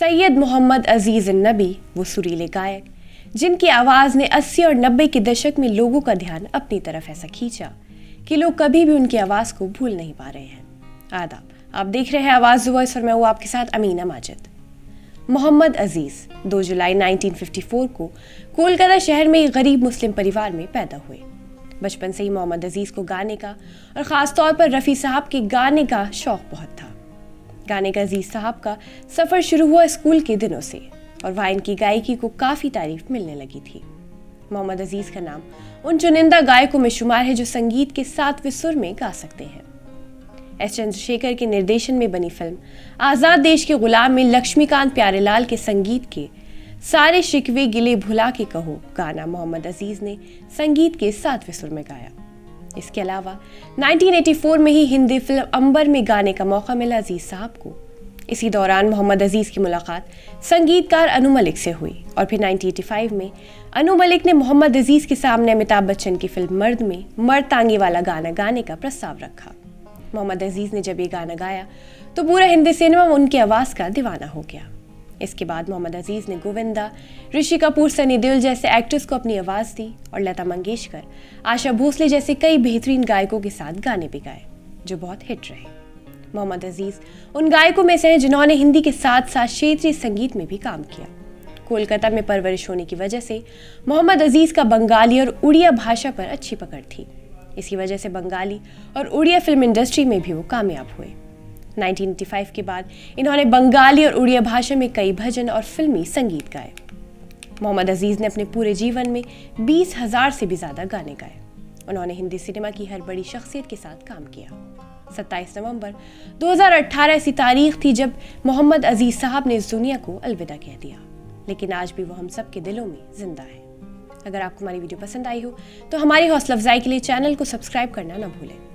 सैयद मोहम्मद अजीज नबी वो सुरीले गायक जिनकी आवाज़ ने 80 और 90 के दशक में लोगों का ध्यान अपनी तरफ ऐसा खींचा कि लोग कभी भी उनकी आवाज़ को भूल नहीं पा रहे हैं। आदाब, आप देख रहे हैं आवाज़ वॉइस और मैं हूँ आपके साथ अमीना माजिद। मोहम्मद अजीज 2 जुलाई 1954 को कोलकाता शहर में एक गरीब मुस्लिम परिवार में पैदा हुए। बचपन से ही मोहम्मद अजीज को गाने का और ख़ास तौर पर रफ़ी साहब के गाने का शौक़ बहुत था। गाने का अजीज साहब का सफ़र शुरू हुआ स्कूल के दिनों से और वहाँ इनकी गायकी को काफ़ी तारीफ मिलने लगी थी। मोहम्मद अजीज का नाम उन चुनिंदा गायकों में शुमार है जो संगीत के 7वें सुर में गा सकते हैं। एस चंद्रशेखर के निर्देशन में बनी फिल्म आज़ाद देश के गुलाम में लक्ष्मीकांत प्यारेलाल के संगीत के सारे शिकवे गिले भुला के कहो गाना मोहम्मद अजीज ने संगीत के 7वें सुर में गाया। इसके अलावा 1984 में ही हिंदी फिल्म अंबर में गाने का मौका मिला अजीज साहब को। इसी दौरान मोहम्मद अजीज की मुलाकात संगीतकार अनु मलिक से हुई और फिर 1985 में अनु मलिक ने मोहम्मद अजीज के सामने अमिताभ बच्चन की फिल्म मर्द में मर्द तांगे वाला गाना गाने का प्रस्ताव रखा। मोहम्मद अजीज ने जब ये गाना गाया तो पूरा हिंदी सिनेमा उनकी आवाज़ का दीवाना हो गया। इसके बाद मोहम्मद अजीज ने गोविंदा, ऋषि कपूर, सनी देओल जैसे एक्टर्स को अपनी आवाज़ दी और लता मंगेशकर, आशा भोसले जैसे कई बेहतरीन गायकों के साथ गाने भी गाए जो बहुत हिट रहे। मोहम्मद अजीज उन गायकों में से हैं जिन्होंने हिंदी के साथ साथ क्षेत्रीय संगीत में भी काम किया। कोलकाता में परवरिश होने की वजह से मोहम्मद अजीज का बंगाली और उड़िया भाषा पर अच्छी पकड़ थी। इसी वजह से बंगाली और उड़िया फिल्म इंडस्ट्री में भी वो कामयाब हुए। 1985 के बाद इन्होंने बंगाली और उड़िया भाषा में कई भजन और फिल्मी संगीत गाए। मोहम्मद अजीज ने अपने पूरे जीवन में 20,000 से भी ज़्यादा गाने गाए। उन्होंने हिंदी सिनेमा की हर बड़ी शख्सियत के साथ काम किया। 27 नवंबर 2018 ऐसी तारीख थी जब मोहम्मद अजीज साहब ने इस दुनिया को अलविदा कह दिया, लेकिन आज भी वो हम सब के दिलों में जिंदा है। अगर आपको हमारी वीडियो पसंद आई हो तो हमारी हौसला अफजाई के लिए चैनल को सब्सक्राइब करना न भूलें।